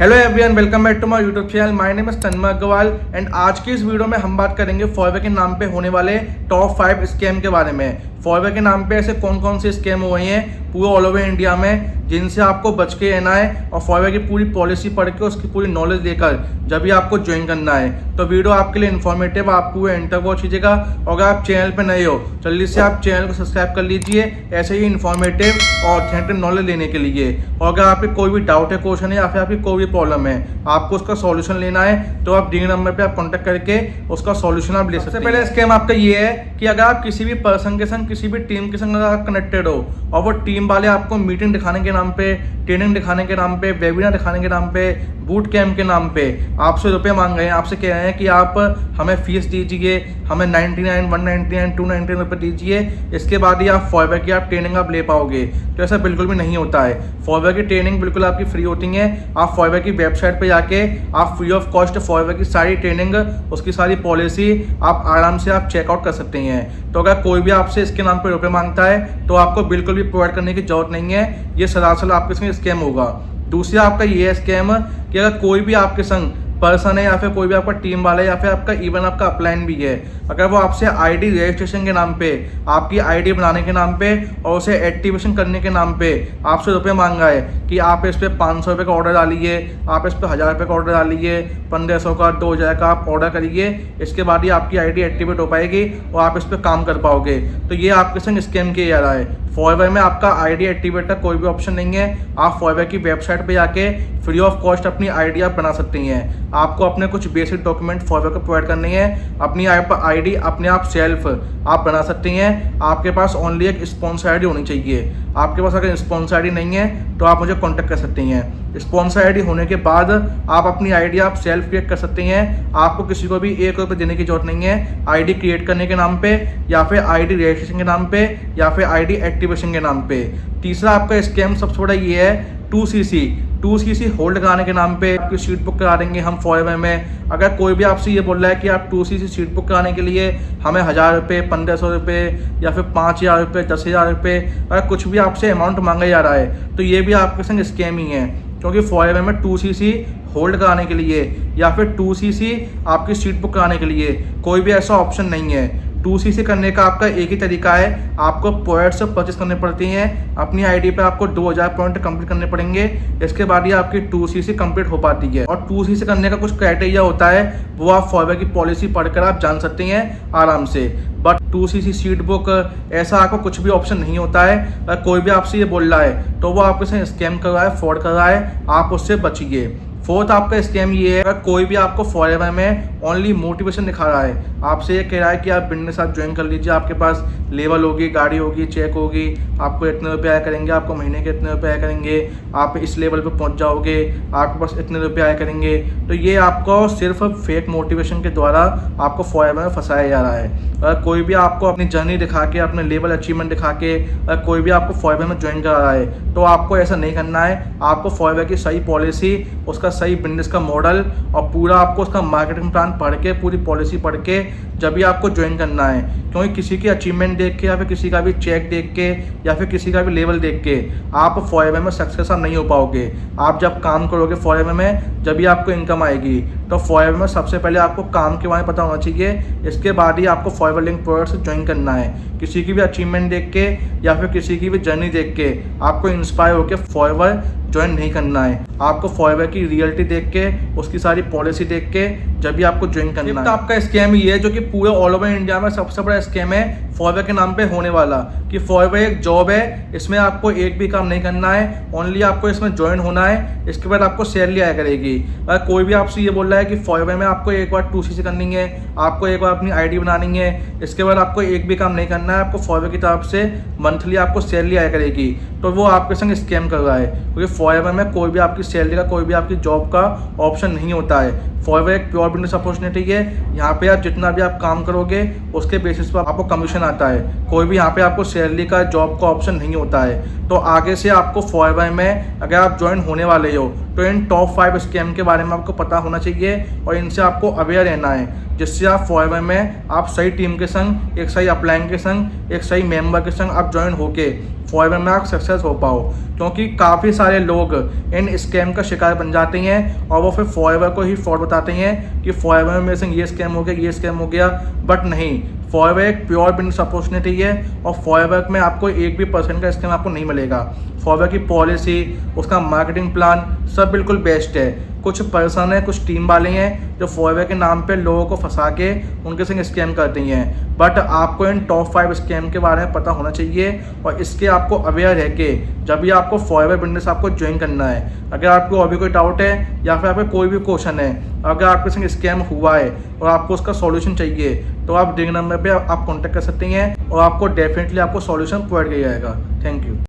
Hello everyone, welcome back to my YouTube channel. My name is Tanmay Agarwal and आज की इस video में हम बात करेंगे फॉरवे के नाम पे होने वाले टॉप 5 स्कैम के बारे में। फॉरवे के नाम पे ऐसे कौन कौन से स्कैम हुए हैं पूरे ऑल ओवर इंडिया में, जिनसे आपको बच के रहना है और फॉरवे की पूरी पॉलिसी पढ़ के उसकी पूरी नॉलेज लेकर जब भी आपको ज्वाइन करना है। तो वीडियो आपके लिए इन्फॉर्मेटिव, आप पूरे एंड तक वॉच कीजिएगा। और अगर आप चैनल पर नए हो जल्दी से आप चैनल को सब्सक्राइब कर लीजिए ऐसे ही इन्फॉर्मेटिव और ऑथेंटिक नॉलेज लेने के लिए। और अगर आपके कोई भी डाउट है, क्वेश्चन है या फिर आपकी कोई भी प्रॉब्लम है, आपको उसका सॉल्यूशन लेना है तो आप दी नंबर पे आप कांटेक्ट करके उसका सॉल्यूशन आप ले सकते हैं। सबसे पहले स्कैम आपका ये है कि अगर आप किसी भी पर्सन के संग, किसी भी टीम के संग अगर आप कनेक्टेड हो और वो टीम वाले आपको मीटिंग दिखाने के नाम पे, ट्रेनिंग दिखाने के नाम पे, वेबिनार दिखाने के नाम पे, बूट कैंप के नाम पे आपसे रुपए मांग रहे हैं, आपसे कह रहे हैं कि आप हमें फीस दीजिए, हमें 99, 199, 299 रुपये दीजिए, इसके बाद ही आप फॉरवे की आप ट्रेनिंग आप ले पाओगे। तो ऐसा बिल्कुल भी नहीं होता है। फॉरवे की ट्रेनिंग बिल्कुल आपकी फ्री होती है। आप फॉरवे की वेबसाइट पे जाके आप फ्री ऑफ कॉस्ट फॉरवे की सारी ट्रेनिंग, उसकी सारी पॉलिसी आप आराम से आप चेकआउट कर सकते हैं। तो अगर कोई भी आपसे इसके नाम पे रुपये मांगता है तो आपको बिल्कुल भी प्रोवाइड करने की जरूरत नहीं है। ये सरासर आपके संग स्कैम होगा। दूसरा आपका ये है स्कैम कि अगर कोई भी आपके संग पर्सन है या फिर कोई भी आपका टीम वाला है या फिर आपका इवन आपका अपलाइन भी है, अगर वो आपसे आईडी रजिस्ट्रेशन के नाम पे, आपकी आईडी बनाने के नाम पे और उसे एक्टिवेशन करने के नाम पे आपसे रुपये मांग रहा है कि आप इस पर 500 रुपये का ऑर्डर डालिए, आप इस पर 1000 रुपये का ऑर्डर डालिए, 1500 का, 2000 का आप ऑर्डर करिए, इसके बाद ही आपकी आईडी एक्टिवेट हो पाएगी और आप इस पर काम कर पाओगे। तो ये आपके संग स्कैम किया जा रहा है। फॉरवे में आपका आईडी एक्टिवेट का कोई भी ऑप्शन नहीं है। आप फॉरवे की वेबसाइट पे जाके फ्री ऑफ कॉस्ट अपनी आईडी आप बना सकते हैं। आपको अपने कुछ बेसिक डॉक्यूमेंट फॉरवे को प्रोवाइड करने हैं, अपनी आईडी अपने आप सेल्फ आप बना सकते हैं। आपके पास ओनली एक स्पॉन्सर आईडी होनी चाहिए। आपके पास अगर स्पॉन्सर आईडी नहीं है तो आप मुझे कॉन्टैक्ट कर सकते हैं। स्पॉन्सर आईडी होने के बाद आप अपनी आईडी आप सेल्फ क्रिएट कर सकते हैं। आपको किसी को भी 1 रुपये देने की जरूरत नहीं है आईडी क्रिएट करने के नाम पे, या फिर आईडी रजिस्ट्रेशन के नाम पे, या फिर आईडी एक्टिवेशन के नाम पे। तीसरा आपका स्कैम सबसे बड़ा ये है 2CC होल्ड कराने के नाम पे आपकी सीट बुक करा देंगे हम फॉरवे में। अगर कोई भी आपसे ये बोल रहा है कि आप 2CC सीट बुक कराने के लिए हमें 1000 रुपये, 1500 रुपये या फिर 5000 रुपये, 10,000 रुपये, अगर कुछ भी आपसे अमाउंट मांगा जा रहा है तो ये भी आपके संग स्कैम ही है। क्योंकि फॉरवे में 2CC होल्ड कराने के लिए या फिर 2CC आपकी सीट बुक कराने के लिए कोई भी ऐसा ऑप्शन नहीं है। 2CC करने का आपका एक ही तरीका है, आपको पॉइंट्स परचेस करने पड़ती हैं। अपनी आईडी पे आपको 2000 पॉइंट कंप्लीट करने पड़ेंगे, इसके बाद ही आपकी 2CC कंप्लीट हो पाती है। और 2CC करने का कुछ क्राइटेरिया होता है, वो आप फॉरवे की पॉलिसी पढ़कर आप जान सकते हैं आराम से। बट 2CC सीट बुक ऐसा आपको कुछ भी ऑप्शन नहीं होता है। अगर कोई भी आपसे ये बोल रहा है तो वो आपके साथ स्कैम कर रहा है, फ्रॉड कर रहा है, आप उससे बचिए। फोर्थ आपका स्कैम ये है, अगर कोई भी आपको फॉरवे में ओनली मोटिवेशन दिखा रहा है, आपसे ये कह रहा है कि आप बिजनेस आप ज्वाइन कर लीजिए, आपके पास लेवल होगी, गाड़ी होगी, चेक होगी, आपको इतने रुपये आया करेंगे, आपको महीने के इतने रुपये आया करेंगे, आप इस लेवल पे पहुंच जाओगे, आपके पास इतने रुपये आया करेंगे। तो ये आपको सिर्फ फेक मोटिवेशन के द्वारा आपको फॉरवे में फंसाया जा रहा है। अगर कोई भी आपको अपनी जर्नी दिखा के, अपने लेवल अचीवमेंट दिखा के अगर कोई भी आपको फॉरवे में ज्वाइन करा रहा है तो आपको ऐसा नहीं करना है। आपको फॉरवे की सही पॉलिसी, उसका सही बिजनेस का मॉडल और पूरा आपको उसका मार्केटिंग प्लान पढ़ के, पूरी पॉलिसी पढ़ के जब भी आपको ज्वाइन करना है। क्योंकि किसी की अचीवमेंट देख के या फिर किसी का भी चेक देख के या फिर किसी का भी लेवल देख के आप फॉरवे में सक्सेस नहीं हो पाओगे। आप जब काम करोगे फॉरवे में, जब भी आपको इनकम आएगी, तो फॉरवे में सबसे पहले आपको काम के बारे में पता होना चाहिए, इसके बाद ही आपको फॉरवे लिंक प्रोडक्ट से ज्वाइन करना है। किसी की भी अचीवमेंट देख के या फिर किसी की भी जर्नी देख के आपको इंस्पायर होकर फॉरवे ज्वाइन नहीं करना है। आपको फॉरवे की रियलिटी देख के, उसकी सारी पॉलिसी देख के जब भी आपको ज्वाइन करना है। आपका स्कैम ही है जो कि पूरे ऑल ओवर इंडिया में सबसे बड़ा स्कैम है फॉरवे के नाम पे होने वाला, कि फॉरवे एक जॉब है, इसमें आपको एक भी काम नहीं करना है, ओनली आपको इसमें ज्वाइन होना है, इसके बाद आपको सैलरी आया करेगी। अगर कोई भी आपसे ये बोल रहा है कि फॉरवे में आपको एक बार 2CC करनी है, आपको एक बार अपनी आईडी बनानी है, इसके बाद आपको एक भी काम नहीं करना है, आपको फॉरवे की तरफ से मंथली आपको सैलरी आया करेगी, तो वो आपके संग स्कैम कर रहा है। क्योंकि फॉरवे में कोई भी आपकी सैलरी का, कोई भी आपकी जॉब का ऑप्शन नहीं होता है। फॉरवे एक प्योर बिजनेस अपॉर्चुनिटी है। यहाँ पे आप जितना भी आप काम करोगे उसके बेसिस पर आपको कमीशन आता है। कोई भी यहाँ पे आपको सैलरी का, जॉब का ऑप्शन नहीं होता है। तो आगे से आपको फॉरवे में अगर आप ज्वाइन होने वाले हो तो इन टॉप 5 स्कैम के बारे में आपको पता होना चाहिए और इनसे आपको अवेयर रहना है, जिससे आप फॉरएवर में आप सही टीम के संग, एक सही अपलाइन के संग, एक सही मेंबर के संग आप ज्वाइन होके फॉरएवर में आप सक्सेस हो पाओ। क्योंकि काफ़ी सारे लोग इन स्कैम का शिकार बन जाते हैं और वो फिर फॉरएवर को ही फ्रॉड बताते हैं कि फॉरएवर में से ये स्कैम हो गया, ये स्कैम हो गया, बट नहीं, फॉरएवर एक प्योर बिजनेस अपॉर्चुनिटी है और फॉरएवर में आपको 1% का स्कैम आपको नहीं मिलेगा। फॉरएवर की पॉलिसी, उसका मार्केटिंग प्लान सब बिल्कुल बेस्ट है। कुछ पर्सन है, कुछ टीम वाले हैं जो फॉरएवर के नाम पे लोगों को फंसा के उनके संग स्कैम करती हैं, बट आपको इन टॉप 5 स्कैम के बारे में पता होना चाहिए और इसके आपको अवेयर है कि जब भी आपको फॉरएवर बिजनेस आपको ज्वाइन करना है। अगर आपको अभी कोई डाउट है या फिर आपका कोई भी क्वेश्चन है, अगर आपके संग स्कैम हुआ है और आपको उसका सॉल्यूशन चाहिए, तो आप डिंग नंबर पे आप कॉन्टैक्ट कर सकते हैं और आपको डेफिनेटली आपको सॉल्यूशन प्रोवाइड किया जाएगा। Thank you.